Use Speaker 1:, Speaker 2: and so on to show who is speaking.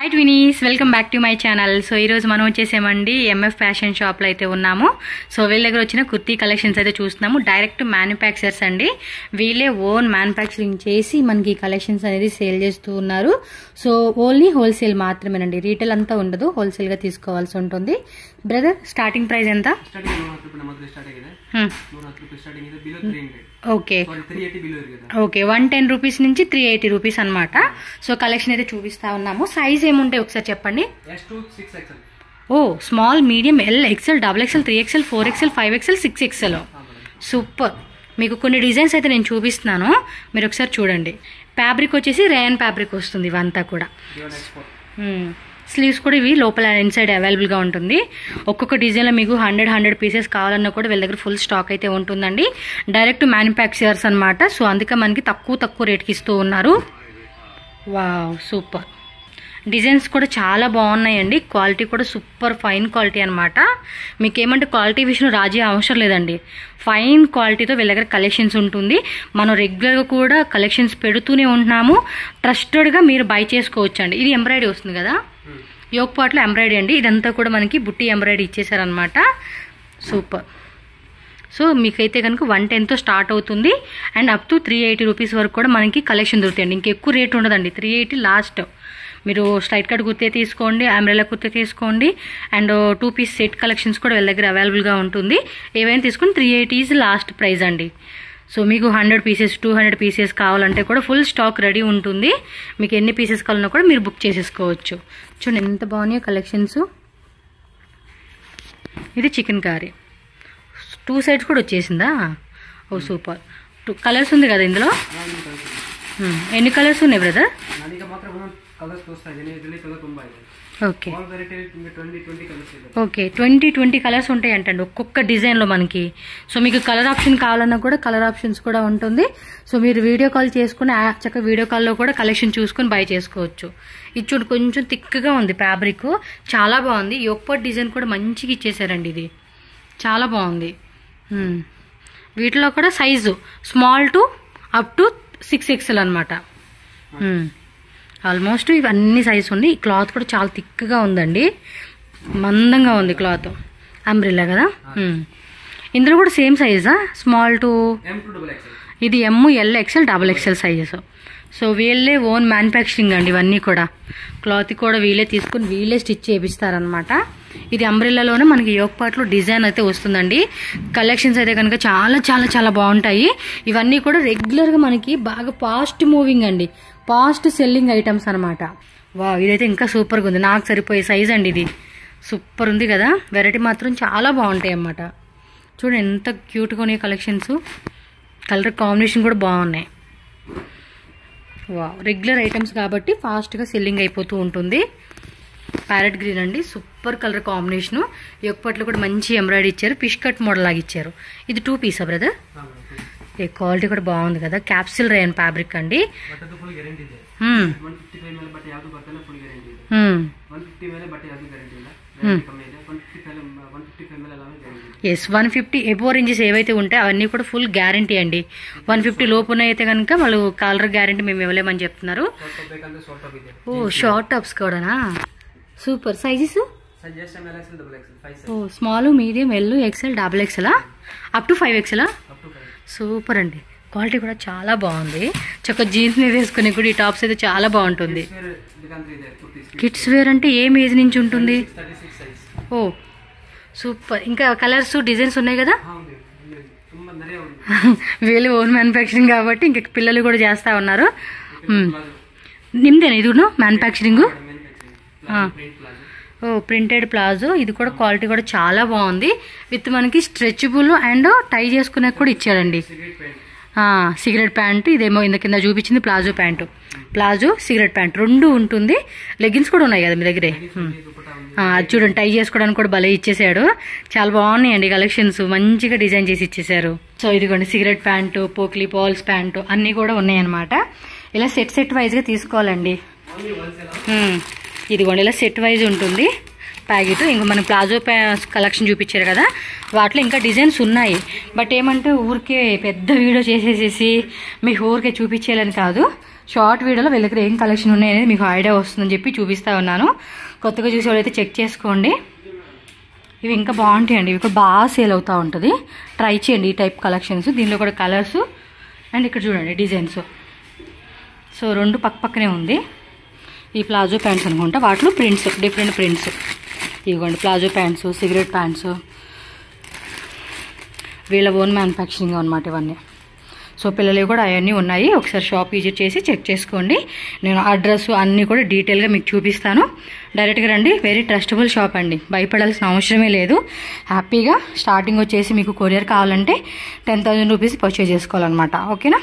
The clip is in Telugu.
Speaker 1: Hi Twinnies, welcome back to my channel. So ee roju మనం వచ్చేసామండి ఎంఎఫ్ ఫ్యాషన్ షాప్ లో అయితే ఉన్నాము. సో వీళ్ళ దగ్గర వచ్చిన కుర్తీ కలెక్షన్స్ అయితే చూస్తున్నాము. డైరెక్ట్ మ్యానుఫ్యాక్చరర్స్ అండి. వీళ్ళే ఓన్ మ్యానుఫ్యాక్చరింగ్ చేసి మనకి కలెక్షన్స్ అనేది సేల్ చేస్తూ ఉన్నారు. సో ఓన్లీ హోల్సేల్ మాత్రమేనండి, రీటైల్ అంతా ఉండదు, హోల్సేల్ గా తీసుకోవాల్సి ఉంటుంది. బ్రదర్ స్టార్టింగ్ ప్రైస్ ఎంత? ఓకే ఓకే 110 రూపీస్ నుంచి 380 రూపీస్ అనమాట. సో కలెక్షన్ అయితే చూపిస్తా ఉన్నాము. సైజ్ ఏముంటాయి ఒకసారి చెప్పండి. ఓ small, medium, L, XL, double XL, 3XL, 4XL, 5XL, 6XL. Super. మీకు కొన్ని డిజైన్స్ అయితే నేను చూపిస్తున్నాను, మీరు ఒకసారి చూడండి. ఫ్యాబ్రిక్ వచ్చేసి రేయన్ ఫ్యాబ్రిక్ వస్తుంది ఇవంతా కూడా. స్లీవ్స్ కూడా ఇవి లోపల ఇన్సైడ్ అవైలబుల్గా ఉంటుంది. ఒక్కొక్క డిజైన్లో మీకు 100 పీసెస్ కావాలన్నా కూడా వీళ్ళ దగ్గర ఫుల్ స్టాక్ అయితే ఉంటుందండి. డైరెక్ట్ మ్యానుఫ్యాక్చరర్స్ అనమాట. సో అందుకే మనకి తక్కువ రేట్కి ఇస్తూ ఉన్నారు. Wow super. డిజైన్స్ కూడా చాలా బాగున్నాయండి. క్వాలిటీ కూడా సూపర్ ఫైన్ క్వాలిటీ అనమాట. మీకు ఏమంటే క్వాలిటీ విషయంలో రాజీ అవసరం లేదండి. ఫైన్ క్వాలిటీతో వీళ్ళ దగ్గర కలెక్షన్స్ ఉంటుంది. మనం రెగ్యులర్గా కూడా కలెక్షన్స్ పెడుతూనే ఉంటున్నాము. ట్రస్టెడ్గా మీరు బై చేసుకోవచ్చు అండి. ఇది ఎంబ్రాయిడరీ వస్తుంది కదా, యోక్ పార్ట్లో ఎంబ్రాయిడరీ అండి. ఇదంతా కూడా మనకి బుట్టి ఎంబ్రాయిడరీ ఇచ్చేసారనమాట. సూపర్. సో మీకైతే కనుక 110తో స్టార్ట్ అవుతుంది అండ్ అప్ టు 380 రూపీస్ వరకు కూడా మనకి కలెక్షన్ దొరుకుతాయండి. ఇంకెక్కువ రేట్ ఉండదండి. 380 లాస్ట్. మీరు స్ట్రైట్ కట్ కుర్తే తీసుకోండి, అంబ్రెలా కుర్తే తీసుకోండి, అండ్ 2 పీస్ సెట్ కలెక్షన్స్ కూడా వీళ్ళ దగ్గర అవైలబుల్గా ఉంటుంది. ఏవైనా తీసుకుని 380 ఈజ్ లాస్ట్ ప్రైస్ అండి. సో మీకు 100 పీసెస్ 200 పీసెస్ కావాలంటే కూడా ఫుల్ స్టాక్ రెడీ ఉంటుంది. మీకు ఎన్ని పీసెస్ కావాలన్నా కూడా మీరు బుక్ చేసేసుకోవచ్చు. చూడండి ఎంత బాగున్నాయో కలెక్షన్స్. ఇది చికెన్ కర్రీ 2 సైడ్స్ కూడా వచ్చేసిందా? ఓ సూపర్. 2 కలర్స్ ఉంది కదా ఇందులో. ఎన్ని కలర్స్ ఉన్నాయి బ్రదర్? ఓకే ఓకే 20 కలర్స్ ఉంటాయి అంటండి ఒక్కొక్క డిజైన్లో మనకి. సో మీకు కలర్ ఆప్షన్ కావాలన్నా కూడా కలర్ ఆప్షన్స్ కూడా ఉంటుంది. సో మీరు వీడియో కాల్ చేసుకుని చక్కగా వీడియో కాల్లో కూడా కలెక్షన్ చూసుకొని బై చేసుకోవచ్చు. ఇది చూడు కొంచెం థిక్గా ఉంది ఫ్యాబ్రిక్, చాలా బాగుంది. యోక్పాట్ డిజైన్ కూడా మంచిగా ఇచ్చేసారండి. ఇది చాలా బాగుంది. వీటిలో కూడా size small to up to 6XL అనమాట. ఆల్మోస్ట్ ఇవన్నీ సైజు ఉంది. ఈ క్లాత్ కూడా చాలా థిక్గా ఉందండి, మందంగా ఉంది క్లాత్. అంబ్రెల్లా కదా. ఇందులో కూడా సేమ్ సైజా? స్మాల్ టు ఇది M, L, XL, XXL sizes. So వీళ్ళే ఓన్ మ్యానుఫ్యాక్చరింగ్ అండి ఇవన్నీ కూడా. క్లాత్ కూడా వీళ్ళే తీసుకుని వీళ్ళే స్టిచ్ చేపిస్తారనమాట. ఇది అంబ్రెల్లాలోనే మనకి యోక్ పార్ట్లో డిజైన్ అయితే వస్తుందండి. కలెక్షన్స్ అయితే కనుక చాలా చాలా చాలా బాగుంటాయి. ఇవన్నీ కూడా రెగ్యులర్గా మనకి బాగా ఫాస్ట్ మూవింగ్ అండి, ఫాస్ట్ సెల్లింగ్ ఐటమ్స్ అనమాట. వా ఇదైతే ఇంకా సూపర్గా ఉంది, నాకు సరిపోయే సైజ్ అండి. ఇది సూపర్ ఉంది కదా. వెరైటీ మాత్రం చాలా బాగుంటాయి అన్నమాట. చూడండి ఎంత క్యూట్గా ఉన్నాయి కలెక్షన్స్. కలర్ కాంబినేషన్ కూడా బాగున్నాయి. వా రెగ్యులర్ ఐటమ్స్ కాబట్టి ఫాస్ట్గా సెల్లింగ్ అయిపోతూ ఉంటుంది. ప్యారెట్ గ్రీన్ అండి, సూపర్ కలర్ కాంబినేషను. యొక్కపట్లు కూడా మంచి ఎంబ్రాయిడరీ ఇచ్చారు, ఫిష్ కట్ మోడల్ లాగా ఇచ్చారు. ఇది 2 పీసా బ్రదర్? క్వాలిటీ కూడా బాగుంది కదా. క్యాప్సిల్ రేయన్ ఫ్యాబ్రిక్ అండి. ఎస్ 150 ఎబో రేంజెస్ ఏవైతే ఉంటాయో అవన్నీ కూడా ఫుల్ గ్యారంటీ అండి. 150 లోపు ఉన్నాయితే కనుక వాళ్ళు కలర్ గ్యారంటీ మేము ఇవ్వలేమని చెప్తున్నారు. ఓ షార్ట్ టాప్స్ కూడానా? సూపర్. సైజెస్ ఓ small, medium, L, XL, XXL up to 5XL. Super అండి. క్వాలిటీ కూడా చాలా బాగుంది. చక్కగా జీన్స్ మీద వేసుకుని కూడా ఈ టాప్స్ అయితే చాలా బాగుంటుంది. కిడ్స్ వేర్ అంటే ఏం ఏజ్ నుంచి ఉంటుంది? ఓ సూపర్. ఇంకా కలర్స్ డిజైన్స్ ఉన్నాయి కదా. వీళ్ళు ఓన్ మ్యానుఫ్యాక్చరింగ్ కాబట్టి ఇంక పిల్లలు కూడా చేస్తూ ఉన్నారు. నిమ్దేనా ఇది మ్యానుఫ్యాక్చరింగ్? ఓ ప్రింటెడ్ ప్లాజో. ఇది కూడా క్వాలిటీ కూడా చాలా బాగుంది. విత్ మనకి స్ట్రెచబుల్ అండ్ టై చేసుకునే కూడా ఇచ్చాడండి. Cigarette pant. ఇదేమో ఇంత కింద చూపించింది palazzo pant. Palazzo cigarette pant 2 ఉంటుంది. లెగ్గిన్స్ కూడా ఉన్నాయి కదా మీ దగ్గరే. అది చూడండి టై చేసుకోవడానికి కూడా భలే ఇచ్చేసాడు. చాలా బాగున్నాయండి కలెక్షన్స్, మంచిగా డిజైన్ చేసి ఇచ్చేసారు. సో ఇదిగోండి సిగరెట్ ప్యాంటు, పోక్లీ పాల్స్ ప్యాంటు అన్నీ కూడా ఉన్నాయన్నమాట. ఇలా సెట్ వైజ్గా తీసుకోవాలండి. ఇదిగోండి ఇలా సెట్ వైజ్ ఉంటుంది ప్యాకెట్. ఇంకా మన ప్లాజో కలెక్షన్ చూపించారు కదా, వాటిలో ఇంకా డిజైన్స్ ఉన్నాయి. బట్ ఏమంటే ఊరికే పెద్ద వీడియో చేసేసేసి మీకు ఊరికే చూపించేయాలని కాదు. షార్ట్ వీడియోలో వీళ్ళ దగ్గర ఏం కలెక్షన్ ఉన్నాయనేది మీకు ఐడియా వస్తుందని చెప్పి చూపిస్తూ ఉన్నాను. కొత్తగా చూసే వాళ్ళైతే చెక్ చేసుకోండి. ఇవి ఇంకా బాగుంటాయండి. ఇవి కూడా బాగా సేల్ అవుతూ ఉంటుంది. ట్రై చేయండి ఈ టైప్ కలెక్షన్స్. దీనిలో కూడా కలర్స్ అండ్ ఇక్కడ చూడండి డిజైన్స్. సో 2 పక్కనే ఉంది. ఈ ప్లాజో ప్యాంట్స్ అనుకుంటా, వాటిలో ప్రింట్స్, డిఫరెంట్ ప్రింట్స్. ఇవ్వండి ప్లాజో ప్యాంట్స్, సిగరెట్ ప్యాంట్స్, వీళ్ళ ఓన్ మ్యానుఫ్యాక్చరింగ్ అనమాట ఇవన్నీ. సో పిల్లలవి కూడా అవన్నీ ఉన్నాయి. ఒకసారి షాప్ విజిట్ చేసి చెక్ చేసుకోండి. నేను అడ్రస్ అన్నీ కూడా డీటెయిల్గా మీకు చూపిస్తాను. డైరెక్ట్గా రండి. వెరీ ట్రస్టబుల్ షాప్ అండి. భయపడాల్సిన అవసరమే లేదు. హ్యాపీగా స్టార్టింగ్ వచ్చేసి మీకు కొరియర్ కావాలంటే 10,000 రూపీస్ పర్చేజ్ చేసుకోవాలన్నమాట. ఓకేనా?